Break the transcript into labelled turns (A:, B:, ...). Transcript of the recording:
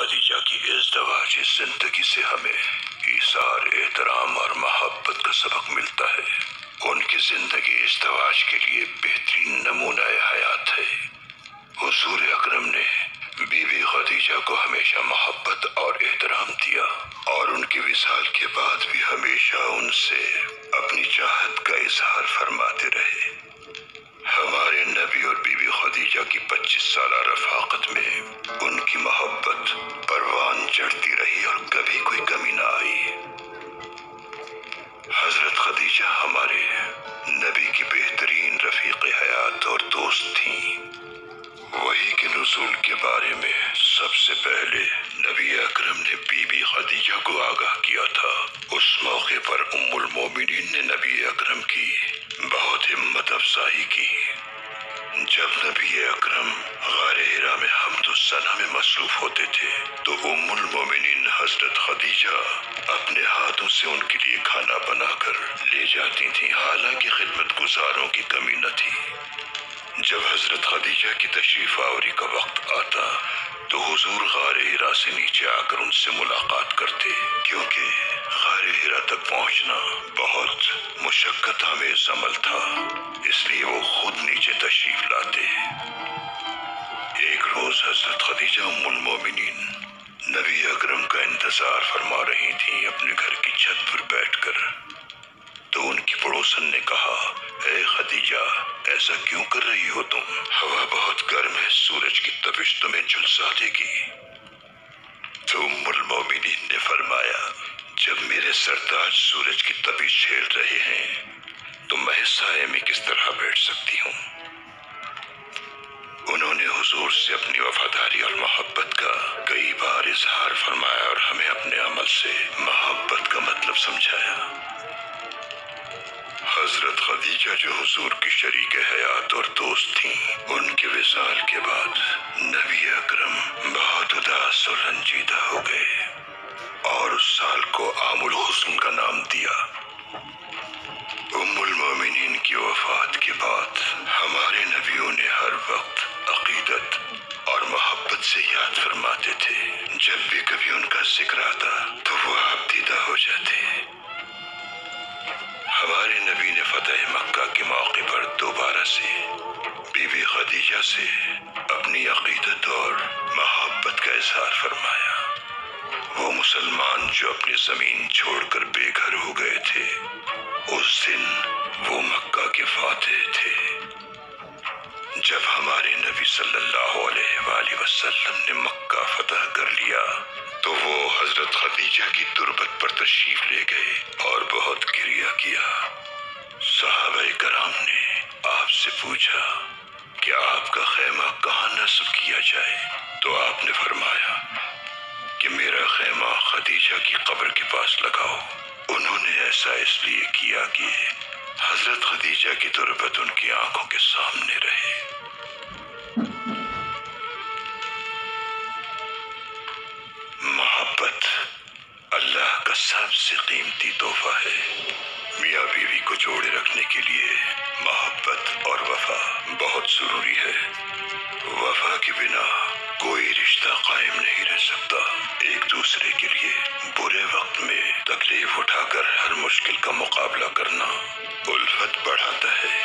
A: خدیجہ کی ازدواجی زندگی سے ہمیں ایثار، احترام اور محبت کا سبق ملتا ہے۔ ان کی زندگی ازدواج کے لیے بہترین نمونہ حیات ہے۔ حضور اکرم نے بی بی خدیجہ کو ہمیشہ محبت اور احترام دیا اور ان کی وصال کے بعد بھی ہمیشہ ان سے اپنی چاہت کا اظہار فرماتے رہے۔ ہمارے نبی اور بی بی خدیجہ کی 25 سالہ رفاقت میں ان کی محبت پروان چڑھتی رہی اور کبھی کوئی کمی نہ آئی۔ حضرت خدیجہ ہمارے نبی کی بہترین رفیق حیات اور دوست تھیں۔ وحی کے نزول کے بارے میں سب سے پہلے نبی اکرم نے بی بی خدیجہ کو آگاہ کیا تھا۔ اس موقع پر ام المومنین نے نبی اکرم کی بہت ہمت افزائی کی۔ جب نبی اکرم غار حرا میں حمد و ثنا میں مصروف ہوتے تھے تو ام المومنین حضرت خدیجہ اپنے ہاتھوں سے ان کے لیے کھانا بنا کر لے جاتی تھیں، حالانکہ خدمت گزاروں کی کمی نہ تھی۔ جب حضرت خدیجہ کی تشریف آوری کا وقت آتا تو حضور غار حرا سے نیچے آ کر ان سے ملاقات کرتے، کیونکہ غار حرا تک پہنچنا بہت مشقت آمیز عمل تھا، اس لیے وہ خود نیچے تشریف لاتے۔ ایک روز حضرت خدیجہ ام المومنین نبی اکرم کا انتظار فرما رہی تھیں اپنے گھر کی چھت پر بیٹھ کر، تو ان کی پڑوسن نے کہا، اے خدیجہ، ایسا کیوں کر رہی ہو تم؟ ہوا بہت گرم ہے، سورج کی تپش تمہیں جھلسا دے گی۔ تو ام المومنین نے فرمایا، جب میرے سرتاج سورج کی تپش جھیل رہے ہیں تو میں سائے میں کس طرح بیٹھ سکتی ہوں؟ انہوں نے حضور سے اپنی وفاداری اور محبت کا کئی بار اظہار فرمایا اور ہمیں اپنے عمل سے محبت کا مطلب سمجھایا۔ حضرت خدیجہ جو حضور کی شریک حیات اور دوست تھیں، ان کے وصال کے بعد نبی اکرم بہت اداس اور رنجیدہ ہو گئے اور اس سال کو عام الحزن کا نام دیا۔ ام المومنین کی وفات کے بعد ہمارے نبیوں نے ہر وقت عقیدت اور محبت سے یاد فرماتے تھے۔ جب بھی کبھی ان کا ذکر آتا تو وہ آپ دیدہ ہو جاتے۔ ہمارے نبی نے فتح مکہ کے موقع پر دوبارہ سے بی بی خدیجہ سے اپنی عقیدت اور محبت کا اظہار فرمایا۔ وہ مسلمان جو اپنی زمین چھوڑ کر بے گھر ہو گئے تھے، اس دن وہ مکہ کے فاتح تھے۔ جب ہمارے نبی صلی اللہ علیہ وآلہ وسلم نے مکہ فتح کر لیا تو وہ حضرت خدیجہ کی تربت پر تشریف لے گئے اور بہت گریہ کیا۔ صحابہ کرام نے آپ سے پوچھا کہ آپ کا خیمہ کہاں نصب کیا جائے، تو آپ نے فرمایا کہ میرا خیمہ خدیجہ کی قبر کے پاس لگاؤ۔ انہوں نے ایسا اس لیے کیا کہ حضرت خدیجہ کی تربت ان کی آنکھوں کے سامنے رہے۔ محبت اللہ کا سب سے قیمتی تحفہ ہے۔ میاں بیوی کو جوڑے رکھنے کے لیے محبت اور وفا بہت ضروری ہے۔ وفا کے بنا کوئی رشتہ قائم نہیں رہ سکتا۔ ایک دوسرے کے لیے برے وقت میں تکلیف اٹھا کر ہر مشکل کا مقابلہ کرنا الفت بڑھاتا ہے۔